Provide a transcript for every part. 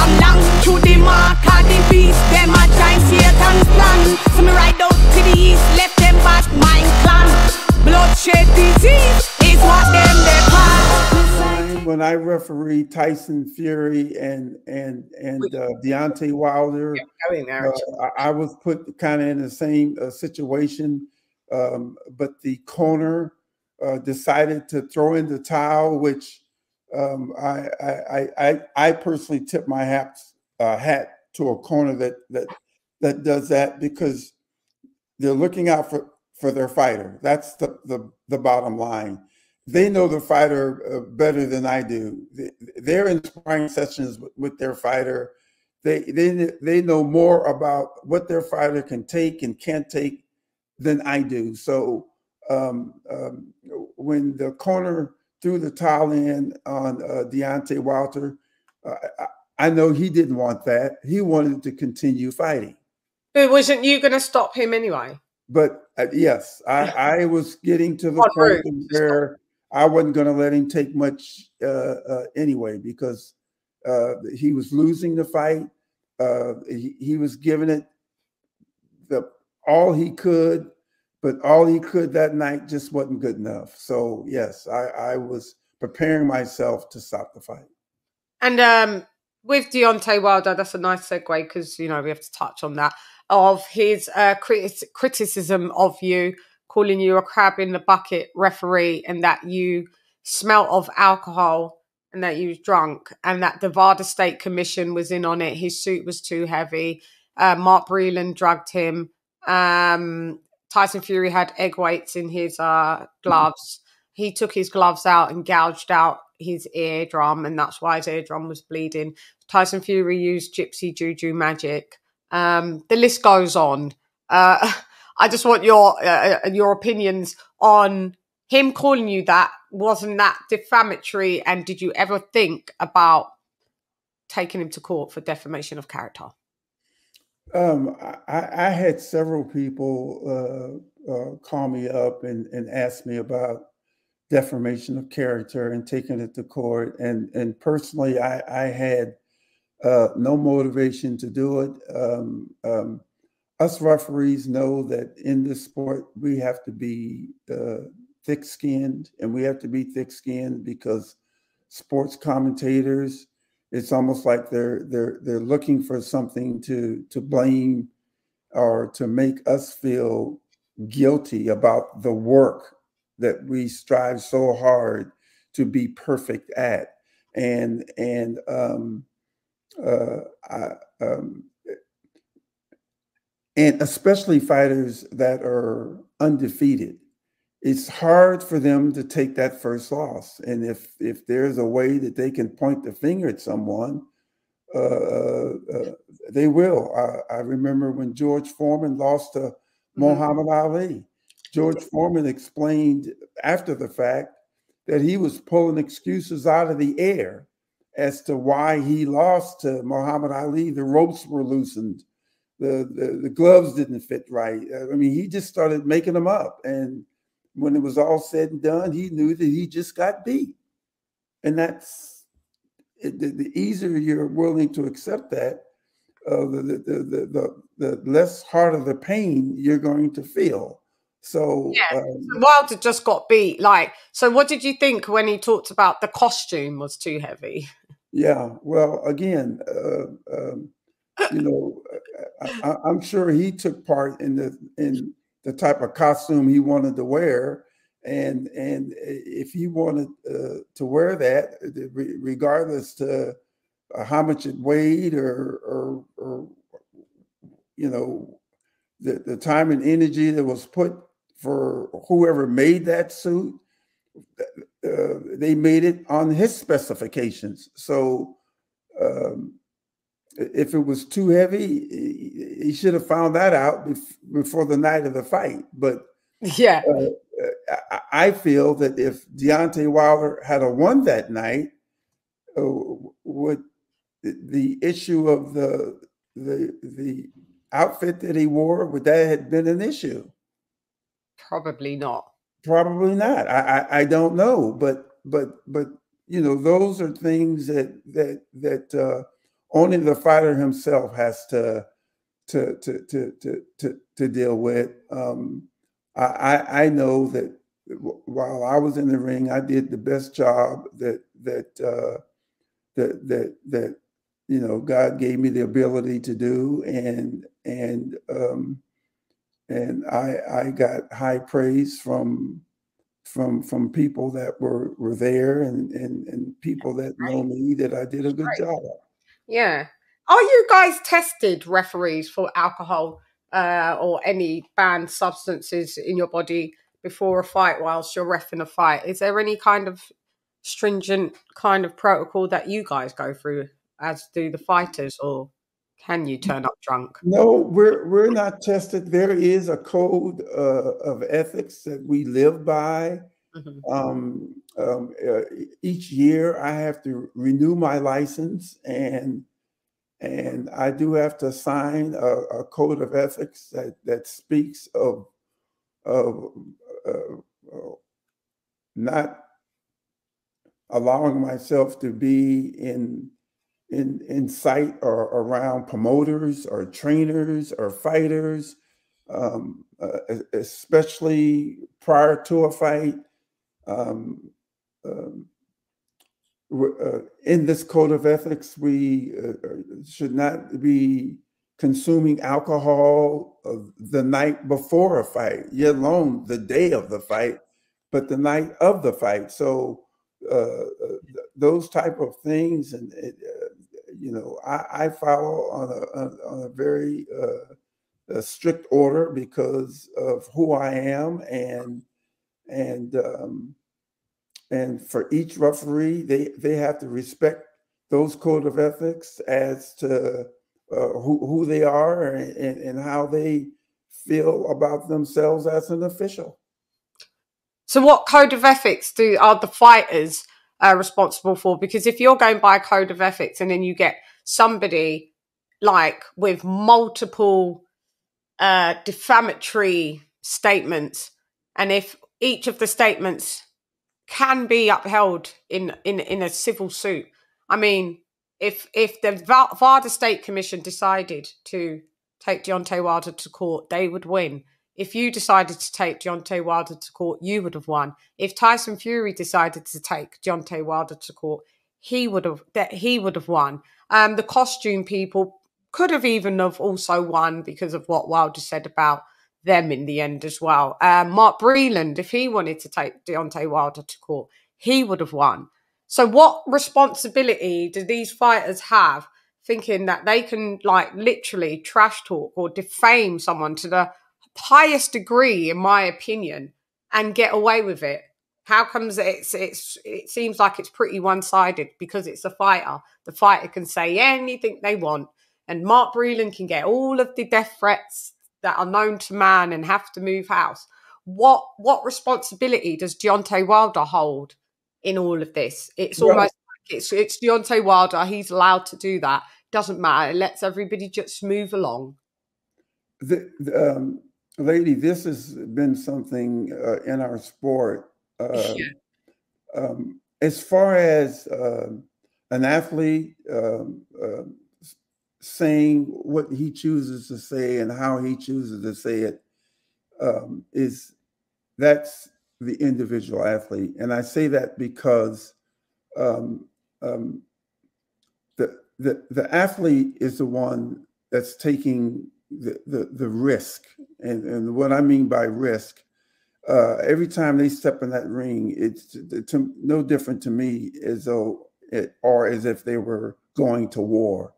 from long to the mark of the beast. Them a giant Satan's plan. So me ride out to the east, left them bad mind clan. Bloodshed disease is what them they call. When I refereed Tyson Fury and Deontay Wilder, I was put kind of in the same situation, but the corner decided to throw in the towel, which I personally tip my hat to a corner that does that, because they're looking out for their fighter. That's the bottom line. They know the fighter better than I do. They're in sparring sessions with their fighter. They know more about what their fighter can take and can't take than I do. So when the corner threw the towel in on Deontay Wilder, I know he didn't want that. He wanted to continue fighting. But wasn't you going to stop him anyway? But yes, I was getting to the point where I wasn't going to let him take much anyway, because he was losing the fight. He was giving it all he could, but all he could that night just wasn't good enough. So yes, I was preparing myself to stop the fight. And with Deontay Wilder, that's a nice segue, because we have to touch on that, of his criticism of you, calling you a crab in the bucket referee, and that you smelt of alcohol and that you was drunk, and that the Nevada State Commission was in on it. His suit was too heavy. Mark Breland drugged him. Tyson Fury had egg weights in his gloves. He took his gloves out and gouged out his eardrum, and that's why his eardrum was bleeding. Tyson Fury used gypsy juju magic. The list goes on. I just want your opinions on him calling you that. Wasn't that defamatory? And did you ever think about taking him to court for defamation of character? I had several people call me up and ask me about defamation of character and taking it to court. And personally, I had no motivation to do it. Us referees know that in this sport, we have to be thick-skinned, and we have to be thick-skinned because sports commentators, it's almost like they're looking for something to blame or to make us feel guilty about the work that we strive so hard to be perfect at. And especially fighters that are undefeated, it's hard for them to take that first loss. And if there's a way that they can point the finger at someone, they will. I remember when George Foreman lost to Muhammad Ali. George Foreman explained after the fact that he was pulling excuses out of the air as to why he lost to Muhammad Ali. The ropes were loosened. The gloves didn't fit right. I mean, he just started making them up. And when it was all said and done, he knew that he just got beat. And that's the easier you're willing to accept that, the less hard of the pain you're going to feel. So yeah, Wilder just got beat. So what did you think when he talked about the costume was too heavy? Yeah, well, again, I'm sure he took part in the type of costume he wanted to wear, and if he wanted to wear that, regardless to how much it weighed or the time and energy that was put for whoever made that suit, they made it on his specifications. So if it was too heavy, he should have found that out before the night of the fight. But yeah, I feel that if Deontay Wilder had won that night, would the issue of the outfit that he wore, would that have been an issue? Probably not. Probably not. I don't know, but those are things that only the fighter himself has to deal with. I know that while I was in the ring, I did the best job that you know, God gave me the ability to do, and I got high praise from people that were there, and people that know me, that I did a good job. Yeah. Are you guys tested, referees, for alcohol or any banned substances in your body before a fight whilst you're reffing a fight? Is there any kind of stringent kind of protocol that you guys go through, as do the fighters, or can you turn up drunk? No, we're not tested. There is a code of ethics that we live by. Each year I have to renew my license, and I do have to sign a code of ethics that speaks of not allowing myself to be in sight or around promoters or trainers or fighters, especially prior to a fight. In this code of ethics, we should not be consuming alcohol the night before a fight, yet alone the day of the fight, but the night of the fight. So those type of things, and you know, I follow on a very strict order because of who I am, and for each referee, they have to respect those code of ethics as to who they are, and how they feel about themselves as an official. So what code of ethics are the fighters responsible for? Because if you're going by a code of ethics and then you get somebody like with multiple defamatory statements, and if each of the statements can be upheld in a civil suit, I mean, if the Varda State Commission decided to take Deontay Wilder to court, they would win. If you decided to take Deontay Wilder to court, you would have won. If Tyson Fury decided to take Deontay Wilder to court, he would have won. The costume people could have even have also won because of what Wilder said about them in the end as well. Mark Breland, if he wanted to take Deontay Wilder to court, he would have won. So what responsibility do these fighters have, thinking that they can like literally trash talk or defame someone to the highest degree, in my opinion, and get away with it? How comes it seems like it's pretty one-sided because it's a fighter? The fighter can say anything they want, and Mark Breland can get all of the death threats that are known to man and have to move house. What responsibility does Deontay Wilder hold in all of this? It's almost like it's Deontay Wilder. He's allowed to do that. Doesn't matter. It lets everybody just move along. Lady, this has been something in our sport. As far as an athlete saying what he chooses to say and how he chooses to say it, that's the individual athlete. And I say that because the athlete is the one that's taking the risk. And what I mean by risk, every time they step in that ring, it's no different to me as though as if they were going to war.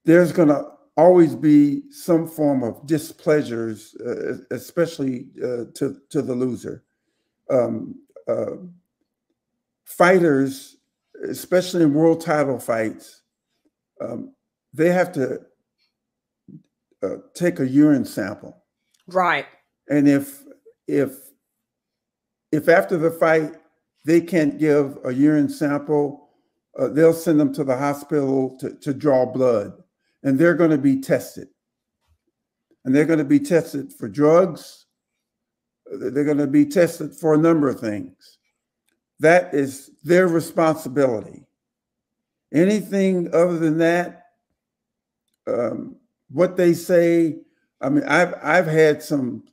There's going to always be some form of displeasures, especially to the loser. Fighters, especially in world title fights, they have to take a urine sample. Right. And if after the fight they can't give a urine sample, they'll send them to the hospital to draw blood, and they're going to be tested. And they're going to be tested for drugs, they're going to be tested for a number of things. That is their responsibility. Anything other than that, what they say, I mean, I've had some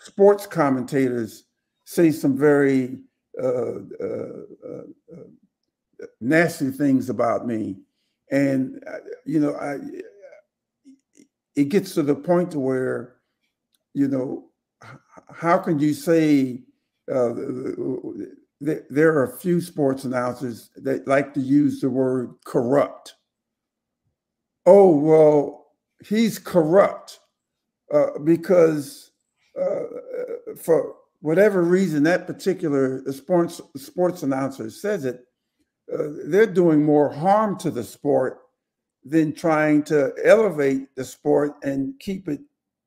sports commentators say some very nasty things about me, and you know, it gets to the point to where, you know, how can you say there are a few sports announcers that like to use the word corrupt? Oh, well, he's corrupt because for whatever reason that particular sports announcer says it, they're doing more harm to the sport than trying to elevate the sport and keep it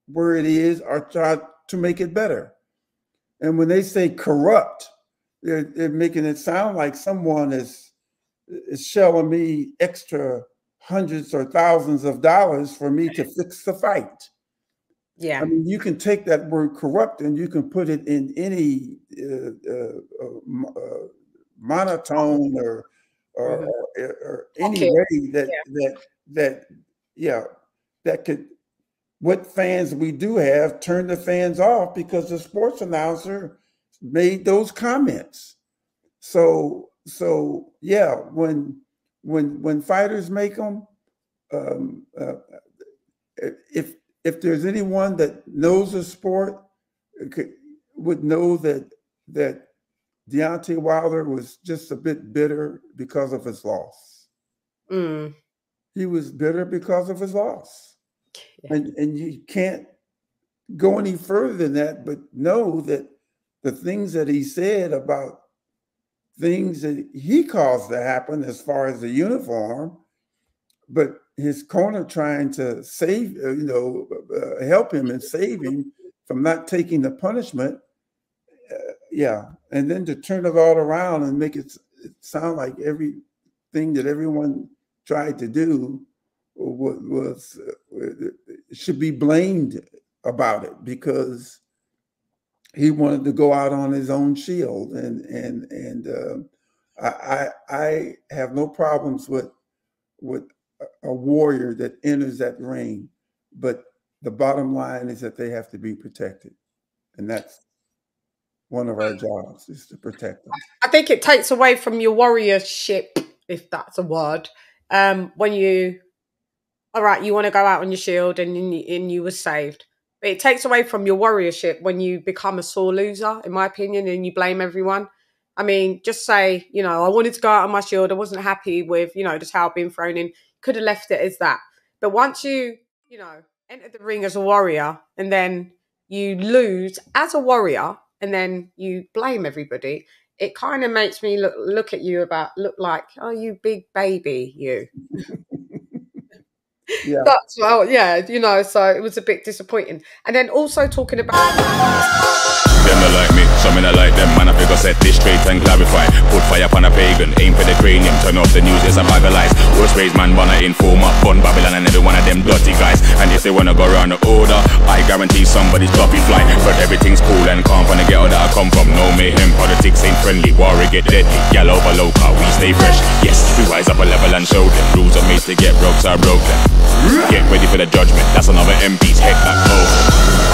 where it is or try to make it better. And when they say corrupt, they're making it sound like someone is shelling me extra hundreds or thousands of dollars for me to fix the fight. Yeah. I mean, you can take that word corrupt and you can put it in any monotone or any way that could, what fans we do have, turn the fans off because the sports announcer made those comments. So yeah, when fighters make them, if there's anyone that knows the sport, would know that Deontay Wilder was just a bit bitter because of his loss. Mm. He was bitter because of his loss. Yeah. And you can't go any further than that, but know that the things that he said about things that he caused to happen as far as the uniform, but his corner trying to save, help him and save him from not taking the punishment. And then to turn it all around and make it sound like everything that everyone tried to do should be blamed about it because he wanted to go out on his own shield. And I have no problems with a warrior that enters that ring, but the bottom line is that they have to be protected, and that's one of our jobs, is to protect them. I think it takes away from your warriorship, if that's a word, when you, all right, you want to go out on your shield and you were saved. But it takes away from your warriorship when you become a sore loser, in my opinion, and you blame everyone. I mean, just say, I wanted to go out on my shield. I wasn't happy with, the towel being thrown in. Could have left it as that. But once you, enter the ring as a warrior and then you lose as a warrior and then you blame everybody, it kind of makes me look at you look like, oh, you big baby, you. Yeah. That's so it was a bit disappointing. And then also talking about them not like me, some me not like them. Man, I figure set this straight and clarify. Put fire upon a pagan, aim for the cranium. Turn off the news, it's a bag of lies. Worst raised man, wanna informer, bun Babylon and every one of them dirty guys. And if they wanna go around the order, I guarantee somebody's droppy fly. But everything's cool and calm from the ghetto that I come from. No mayhem, politics ain't friendly, war get deadly. Gal over local, we stay fresh. Yes, we rise up a level and show them. Rules are made to get broke, so I broke them. Get ready for the judgment, that's another MP's head back home.